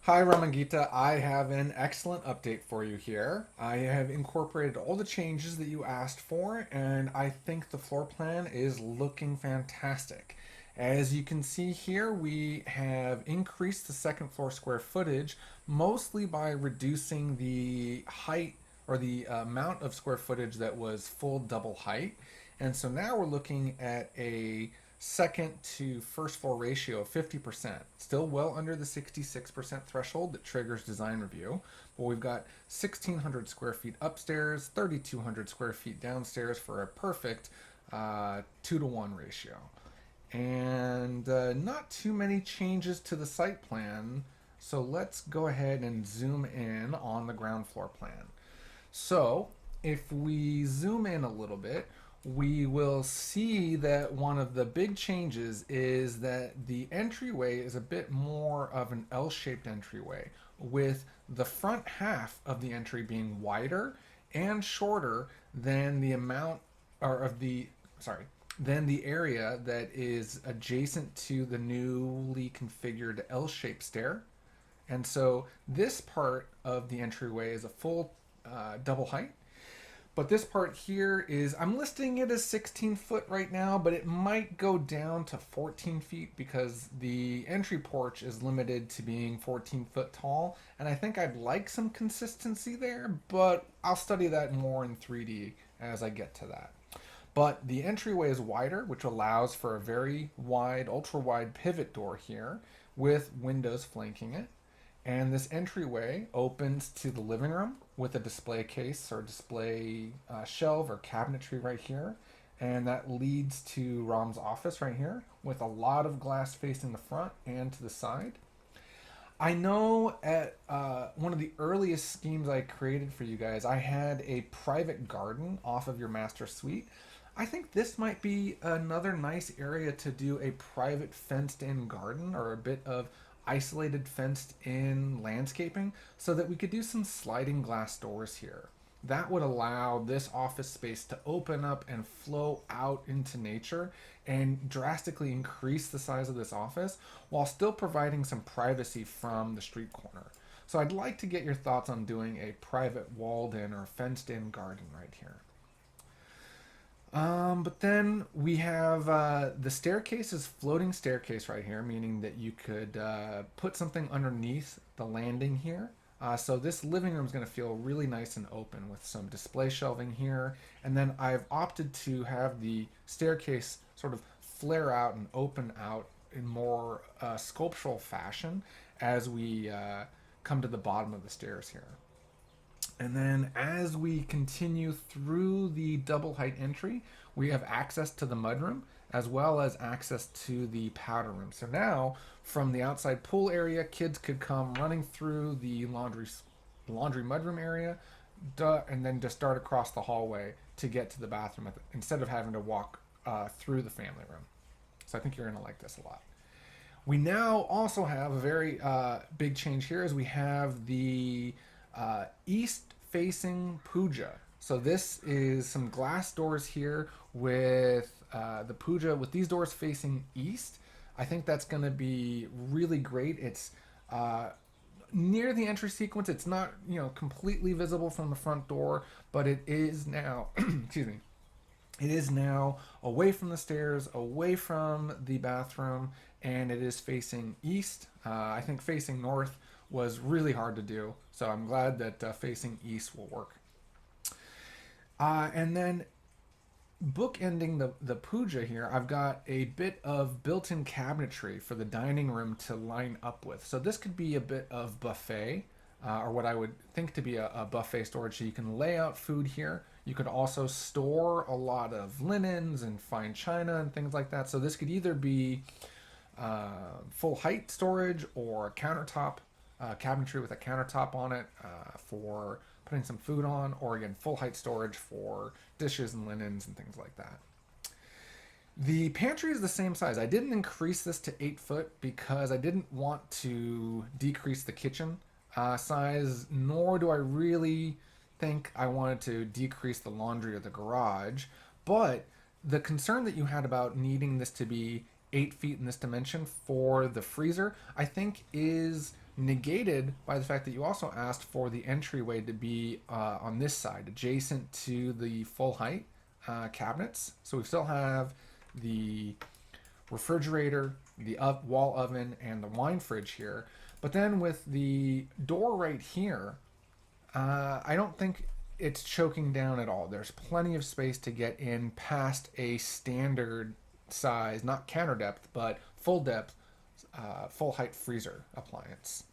Hi, Ram&Gita. I have an excellent update for you here. I have incorporated all the changes that you asked for, and I think the floor plan is looking fantastic. As you can see here, we have increased the second floor square footage mostly by reducing the height or the amount of square footage that was full double height. And so now we're looking at a second to first floor ratio of 50%. Still well under the 66% threshold that triggers design review. But we've got 1,600 square feet upstairs, 3,200 square feet downstairs for a perfect 2-to-1 ratio. And not too many changes to the site plan. So let's go ahead and zoom in on the ground floor plan. So if we zoom in a little bit, we will see that one of the big changes is that the entryway is a bit more of an L-shaped entryway, with the front half of the entry being wider and shorter than the amount or of the sorry than the area that is adjacent to the newly configured L-shaped stair. And so this part of the entryway is a full double height, but this part here is, I'm listing it as 16 foot right now, but it might go down to 14 feet because the entry porch is limited to being 14 foot tall. And I think I'd like some consistency there, but I'll study that more in 3D as I get to that. But the entryway is wider, which allows for a very wide, ultra wide pivot door here with windows flanking it. And this entryway opens to the living room with a display case or display shelf or cabinetry right here. And that leads to Ram's office right here with a lot of glass facing the front and to the side. I know at one of the earliest schemes I created for you guys, I had a private garden off of your master suite. I think this might be another nice area to do a private fenced in garden or a bit of isolated fenced in landscaping so that we could do some sliding glass doors here. That would allow this office space to open up and flow out into nature and drastically increase the size of this office while still providing some privacy from the street corner. So I'd like to get your thoughts on doing a private walled in or fenced in garden right here. But then we have the staircase is floating staircase right here, meaning that you could put something underneath the landing here. So this living room is going to feel really nice and open with some display shelving here. And then I've opted to have the staircase sort of flare out and open out in more sculptural fashion as we come to the bottom of the stairs here. And then as we continue through the double height entry, we have access to the mudroom as well as access to the powder room. So now from the outside pool area, kids could come running through the laundry mudroom area and then just start across the hallway to get to the bathroom instead of having to walk through the family room. So I think you're going to like this a lot. We now also have a very big change here as we have the east facing pooja. So this is some glass doors here with the pooja with these doors facing east. I think that's going to be really great. It's near the entry sequence. It's not, completely visible from the front door, but it is now, excuse me, it is now away from the stairs, away from the bathroom, and it is facing east. I think facing north was really hard to do, so I'm glad that facing east will work. And then bookending the puja here, I've got a bit of built-in cabinetry for the dining room to line up with. So this could be a bit of buffet, or what I would think to be a buffet storage. So you can lay out food here. You could also store a lot of linens and fine china and things like that. So this could either be full height storage or countertop cabinetry with a countertop on it for putting some food on, or again, full height storage for dishes and linens and things like that. The pantry is the same size. I didn't increase this to 8 foot because I didn't want to decrease the kitchen size, nor do I really think I wanted to decrease the laundry or the garage. But the concern that you had about needing this to be 8 feet in this dimension for the freezer, I think is negated by the fact that you also asked for the entryway to be on this side, adjacent to the full height cabinets. So we still have the refrigerator, the wall oven, and the wine fridge here. But then with the door right here, I don't think it's choking down at all. There's plenty of space to get in past a standard size, not counter depth, but full depth, full height freezer appliance.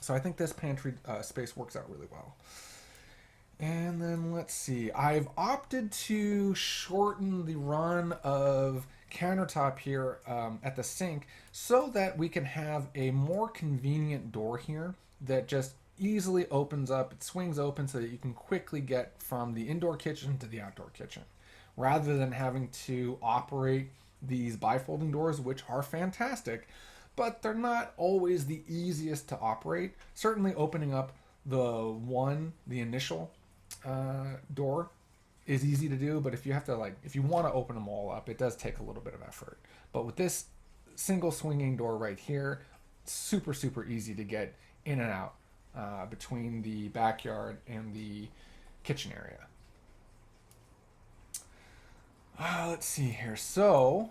So I think this pantry space works out really well. And then let's see. I've opted to shorten the run of countertop here at the sink so that we can have a more convenient door here that just easily opens up. It swings open so that you can quickly get from the indoor kitchen to the outdoor kitchen rather than having to operate these bifolding doors, which are fantastic, but they're not always the easiest to operate. Certainly opening up the initial door is easy to do, but if you have to if you want to open them all up, it does take a little bit of effort. But with this single swinging door right here, super, super easy to get in and out between the backyard and the kitchen area. Let's see here. So,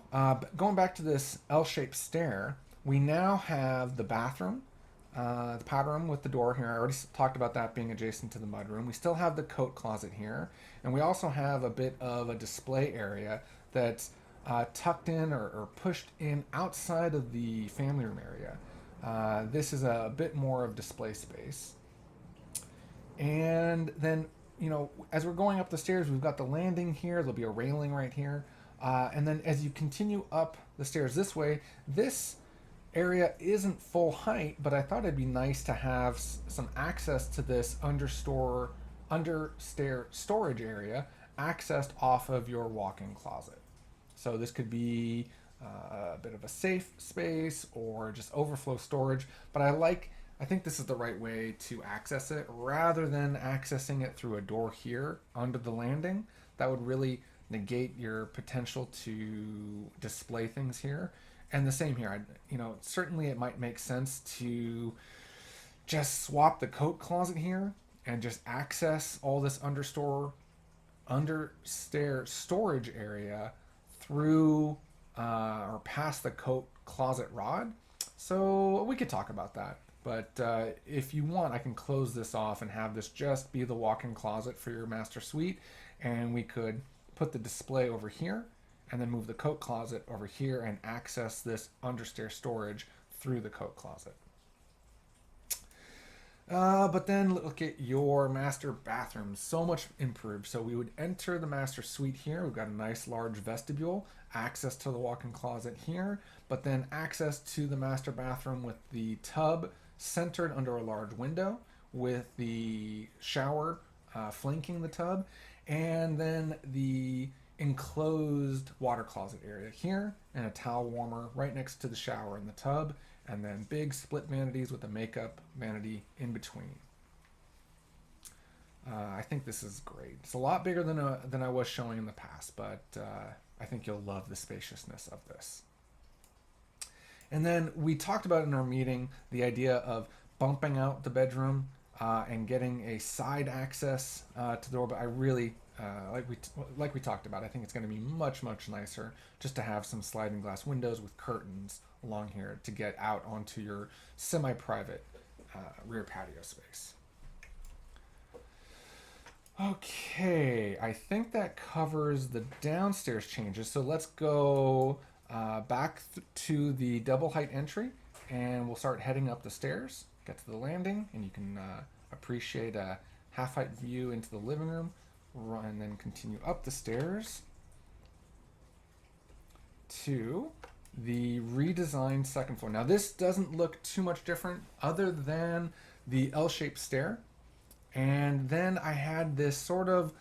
going back to this L-shaped stair, we now have the bathroom, the powder room with the door here. I already talked about that being adjacent to the mudroom. We still have the coat closet here, and we also have a bit of a display area that's tucked in or pushed in outside of the family room area. This is a bit more of display space. And then, as we're going up the stairs, we've got the landing here. There'll be a railing right here. And then as you continue up the stairs this way, this area isn't full height, but I thought it'd be nice to have some access to this understair storage area accessed off of your walk-in closet. So this could be a bit of a safe space or just overflow storage, but I think this is the right way to access it rather than accessing it through a door here under the landing. That would really negate your potential to display things here. And the same here. Certainly it might make sense to just swap the coat closet here and just access all this understair storage area through or past the coat closet rod. So we could talk about that. But if you want, I can close this off and have this just be the walk-in closet for your master suite. And we could put the display over here and then move the coat closet over here and access this understair storage through the coat closet. But then look at your master bathroom. So much improved. So we would enter the master suite here. We've got a nice large vestibule, access to the walk-in closet here, but then access to the master bathroom with the tub centered under a large window with the shower flanking the tub, and then the enclosed water closet area here and a towel warmer right next to the shower and the tub, and then big split vanities with a makeup vanity in between. I think this is great. It's a lot bigger than I was showing in the past, but I think you'll love the spaciousness of this. And then we talked about in our meeting the idea of bumping out the bedroom and getting a side access to the door. But I really, like we talked about, I think it's going to be much, much nicer just to have some sliding glass windows with curtains along here to get out onto your semi-private rear patio space. Okay, I think that covers the downstairs changes. So let's go back to the double height entry, and we'll start heading up the stairs, get to the landing, and you can appreciate a half height view into the living room, and then continue up the stairs to the redesigned second floor. Now this doesn't look too much different other than the L-shaped stair. And then I had this sort of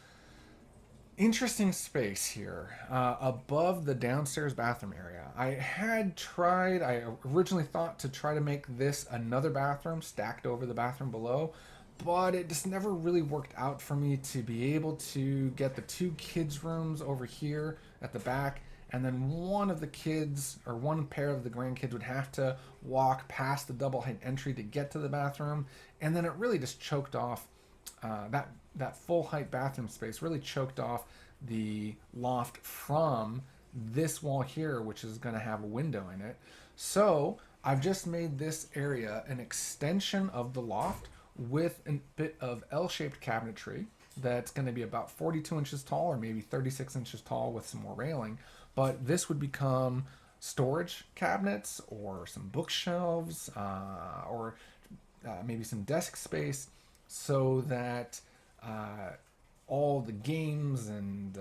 interesting space here above the downstairs bathroom area. I originally thought to try to make this another bathroom stacked over the bathroom below, but it just never really worked out for me to be able to get the two kids' rooms over here at the back and then one of the kids or one pair of the grandkids would have to walk past the double height entry to get to the bathroom, and then it really just choked off that full height bathroom space really choked off the loft from this wall here, which is going to have a window in it. So I've just made this area an extension of the loft with a bit of L-shaped cabinetry that's going to be about 42 inches tall or maybe 36 inches tall with some more railing. But this would become storage cabinets or some bookshelves or maybe some desk space, so that all the games and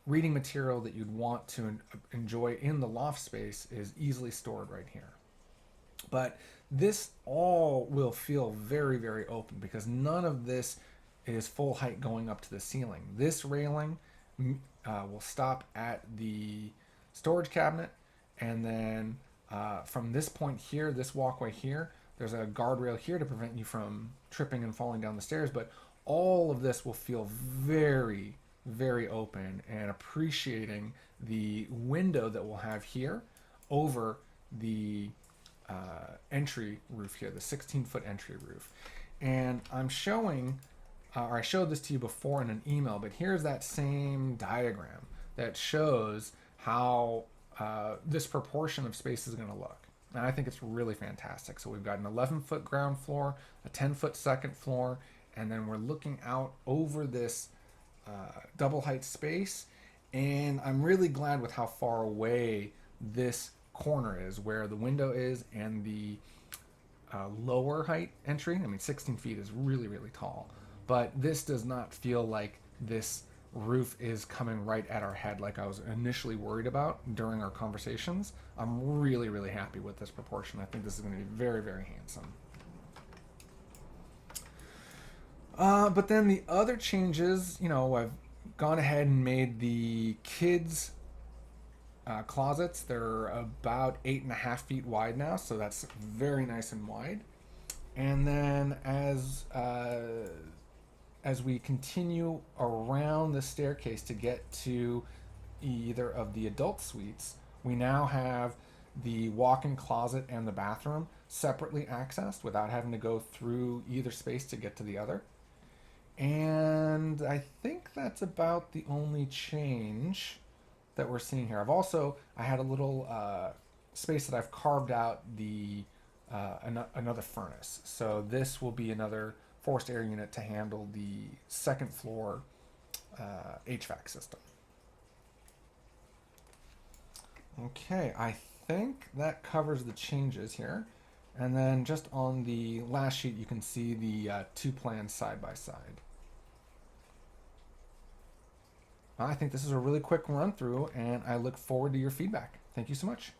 reading material that you'd want to enjoy in the loft space is easily stored right here. But this all will feel very, very open because none of this is full height going up to the ceiling. This railing will stop at the storage cabinet, and then from this point here, this walkway here, there's a guardrail here to prevent you from tripping and falling down the stairs, but all of this will feel very, very open and appreciating the window that we'll have here over the entry roof here, the 16-foot entry roof. And I'm showing, or I showed this to you before in an email, but here's that same diagram that shows how this proportion of space is going to look. And I think it's really fantastic. So we've got an 11-foot ground floor, a 10-foot second floor, and then we're looking out over this double height space. And I'm really glad with how far away this corner is, where the window is, and the lower height entry. I mean, 16 feet is really, really tall. But this does not feel like this roof is coming right at our head like I was initially worried about during our conversations. I'm really, really happy with this proportion. I think this is going to be very, very handsome. But then the other changes, I've gone ahead and made the kids' closets. They're about 8.5 feet wide now, so that's very nice and wide. And then as we continue around the staircase to get to either of the adult suites, we now have the walk-in closet and the bathroom separately accessed without having to go through either space to get to the other. And I think that's about the only change that we're seeing here. I had a little space that I've carved out another furnace. So this will be another forced air unit to handle the second floor HVAC system. Okay, I think that covers the changes here. And then just on the last sheet, you can see the two plans side by side. I think this is a really quick run through, and I look forward to your feedback. Thank you so much.